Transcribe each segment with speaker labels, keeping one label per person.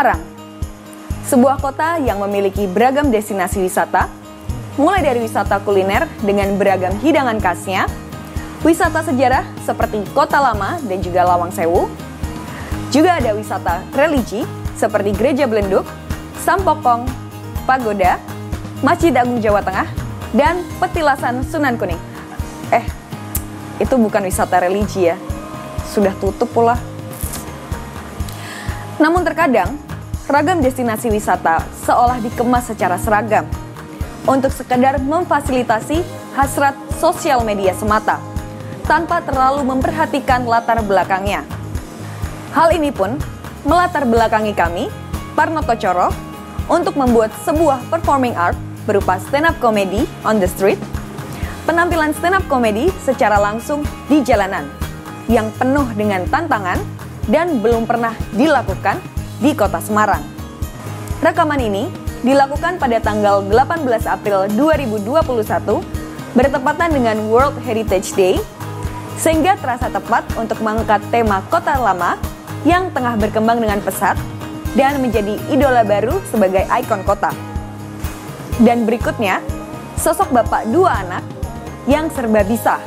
Speaker 1: Semarang, sebuah kota yang memiliki beragam destinasi wisata, mulai dari wisata kuliner dengan beragam hidangan khasnya, wisata sejarah seperti Kota Lama dan juga Lawang Sewu, juga ada wisata religi seperti Gereja Belenduk, Sampokong, Pagoda, Masjid Agung Jawa Tengah, dan Petilasan Sunan Kuning. Itu bukan wisata religi ya, sudah tutup pula. Namun terkadang, ragam destinasi wisata seolah dikemas secara seragam untuk sekedar memfasilitasi hasrat sosial media semata, tanpa terlalu memperhatikan latar belakangnya. Hal ini pun melatar belakangi kami, Parnoto Coro, untuk membuat sebuah performing art berupa stand-up comedy on the street, penampilan stand-up comedy secara langsung di jalanan, yang penuh dengan tantangan dan belum pernah dilakukan di kota Semarang. Rekaman ini dilakukan pada tanggal 18 April 2021 bertepatan dengan World Heritage Day, sehingga terasa tepat untuk mengangkat tema Kota Lama yang tengah berkembang dengan pesat dan menjadi idola baru sebagai ikon kota. Dan berikutnya, sosok bapak dua anak yang serba bisa,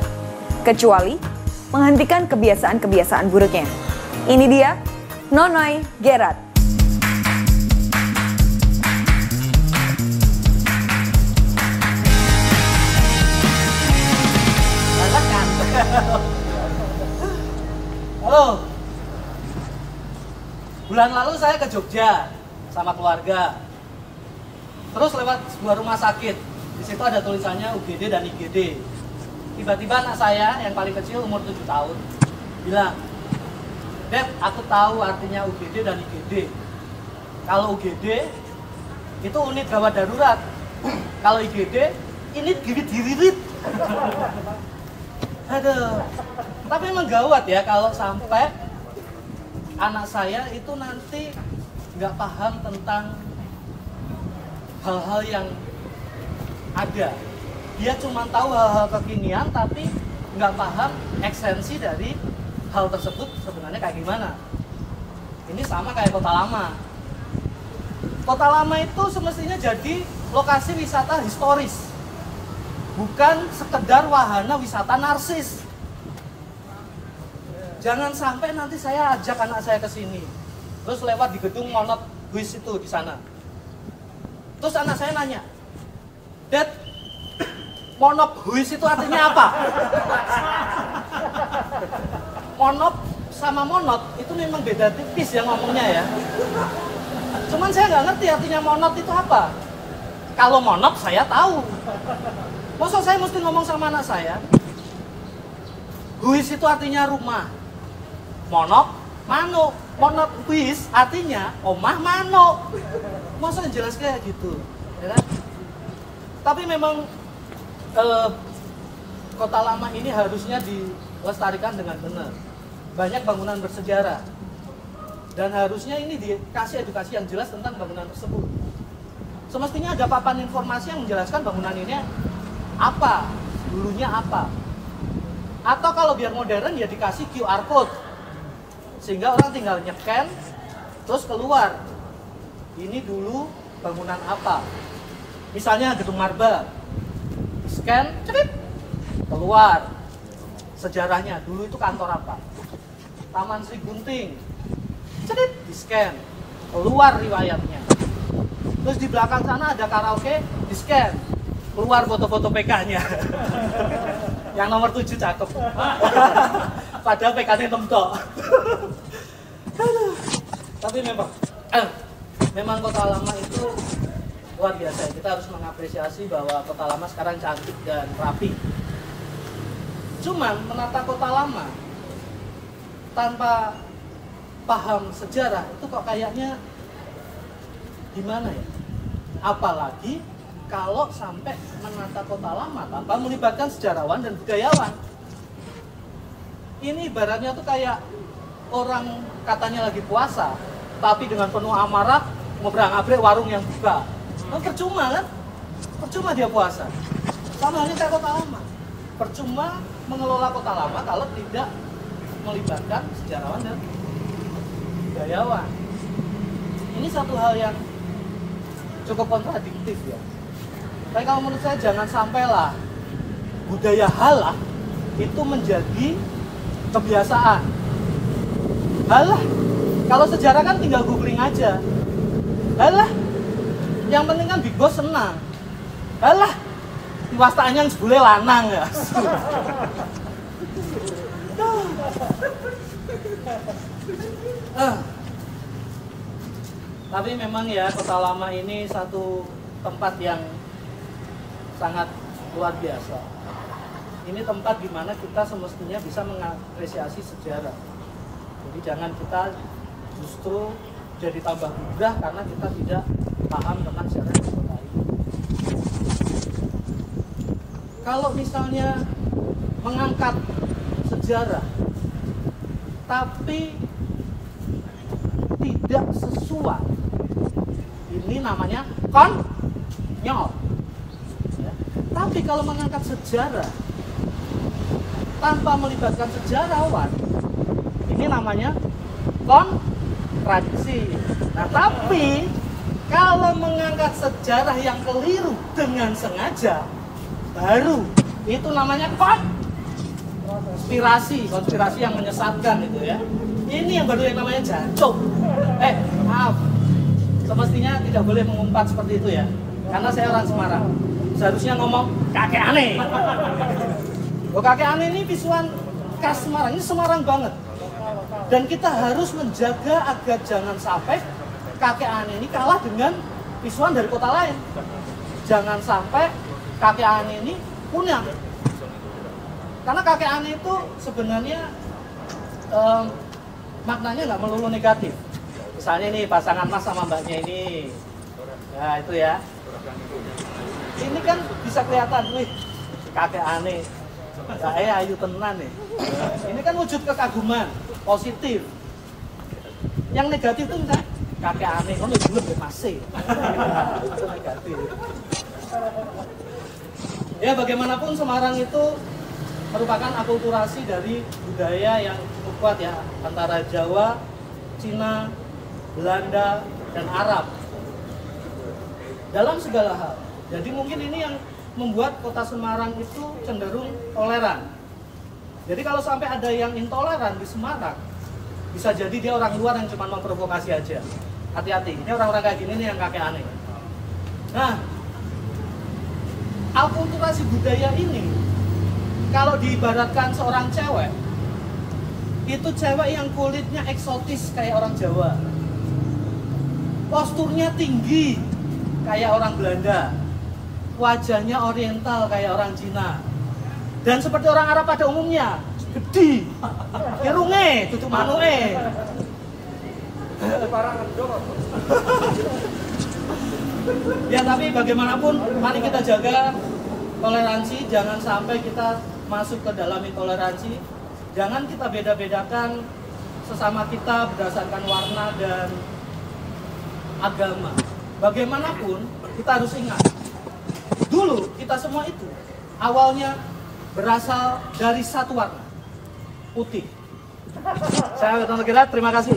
Speaker 1: kecuali menghentikan kebiasaan-kebiasaan buruknya. Ini dia, Nonoy Gerat.
Speaker 2: Halo. Bulan lalu saya ke Jogja sama keluarga. Terus lewat sebuah rumah sakit. Di situ ada tulisannya UGD dan IGD. Tiba-tiba anak saya yang paling kecil umur 7 tahun bilang, "Dad, aku tahu artinya UGD dan IGD. Kalau UGD itu unit gawat darurat. Kalau IGD, unit girit-giririt." Aduh. Tapi emang gawat ya kalau sampai anak saya itu nanti nggak paham tentang hal-hal yang ada. Dia cuma tahu hal-hal kekinian tapi nggak paham esensi dari hal tersebut sebenarnya kayak gimana. Ini sama kayak Kota Lama. Kota Lama itu semestinya jadi lokasi wisata historis, bukan sekedar wahana wisata narsis. Jangan sampai nanti saya ajak anak saya ke sini, terus lewat di gedung Monop Buis itu di sana. Terus anak saya nanya, "Dad, Monop Buis itu artinya apa?" Monop sama monot itu memang beda tipis ya ngomongnya ya. Cuman saya nggak ngerti artinya monot itu apa. Kalau monop saya tahu. Masa saya mesti ngomong sama anak saya, Buis itu artinya rumah. Monop, mano. Monop buis artinya omah mano. Masa jelas kayak gitu, ya kan? Tapi memang Kota Lama ini harusnya dilestarikan dengan benar. Banyak bangunan bersejarah. Dan harusnya ini dikasih edukasi yang jelas tentang bangunan tersebut. Semestinya ada papan informasi yang menjelaskan bangunan ini apa, dulunya apa. Atau kalau biar modern ya dikasih QR code, sehingga orang tinggal nyekan terus keluar ini dulu bangunan apa. Misalnya Gedung Marba, scan, cerit, keluar sejarahnya, dulu itu kantor apa. Taman Sri Gunting, cerit, di scan, keluar riwayatnya. Terus di belakang sana ada karaoke, di scan, keluar foto-foto PK-nya. Yang nomor 7 cakep. Padahal PK-nya temtok. Tapi memang Kota Lama itu luar biasa. Kita harus mengapresiasi bahwa Kota Lama sekarang cantik dan rapi. Cuman menata Kota Lama tanpa paham sejarah itu kok kayaknya gimana ya? Apalagi kalau sampai menata Kota Lama tanpa melibatkan sejarawan dan budayawan. Ini ibaratnya tuh kayak orang katanya lagi puasa, tapi dengan penuh amarah ngobrang-abrik warung yang buka. Nah, percuma kan? Percuma dia puasa. Sama halnya kayak Kota Lama. Percuma mengelola Kota Lama kalau tidak melibatkan sejarawan dan budayawan. Ini satu hal yang cukup kontradiktif ya. Tapi kalau menurut saya jangan sampailah budaya halah itu menjadi kebiasaan. Halah, kalau sejarah kan tinggal googling aja. Halah, yang penting kan Big Boss senang. Halah, diwastanya yang sebule lanang ya. Tapi memang ya Kota Lama ini satu tempat yang sangat luar biasa. Ini tempat di mana kita semestinya bisa mengapresiasi sejarah. Jadi jangan kita justru jadi tambah mudah karena kita tidak paham tentang sejarah di kota ini. Kalau misalnya mengangkat sejarah tapi tidak sesuai, ini namanya konyol. Ya. Tapi kalau mengangkat sejarah tanpa melibatkan sejarawan, ini namanya kontradiksi. Nah, tapi kalau mengangkat sejarah yang keliru dengan sengaja, baru itu namanya konspirasi yang menyesatkan itu ya. Ini yang baru yang namanya jancuk. Maaf, semestinya tidak boleh mengumpat seperti itu ya, karena saya orang Semarang. Seharusnya ngomong kakek aneh. Kakek aneh ini visuan khas Semarang, ini Semarang banget. Dan kita harus menjaga agar jangan sampai kakek aneh ini kalah dengan visuan dari kota lain. Jangan sampai kakek aneh ini punah. Karena kakek aneh itu sebenarnya maknanya nggak melulu negatif. Misalnya nih pasangan mas sama mbaknya ini, ya itu ya. Ini kan bisa kelihatan, wih kakek aneh. Saya ayu tenan nih. Ini kan wujud kekaguman positif. Yang negatif itu misalnya kakek aneh, kan belum masih. Itu negatif. Ya bagaimanapun Semarang itu merupakan akulturasi dari budaya yang cukup kuat ya, antara Jawa, Cina, Belanda, dan Arab dalam segala hal. Jadi mungkin ini yang membuat kota Semarang itu cenderung toleran. Jadi kalau sampai ada yang intoleran di Semarang, bisa jadi dia orang luar yang cuma memprovokasi aja. Hati-hati, ini orang-orang kayak gini nih yang kakek aneh. Nah, akulturasi budaya ini kalau diibaratkan seorang cewek, itu cewek yang kulitnya eksotis kayak orang Jawa, posturnya tinggi kayak orang Belanda, wajahnya oriental kayak orang Cina, dan seperti orang Arab pada umumnya, gede, irunge, tutup manue. Ya tapi bagaimanapun, mari kita jaga toleransi, jangan sampai kita masuk ke dalam intoleransi. Jangan kita beda-bedakan sesama kita berdasarkan warna dan agama. Bagaimanapun, kita harus ingat, dulu kita semua itu awalnya berasal dari satu warna, putih. Saya Weton Kira, terima kasih.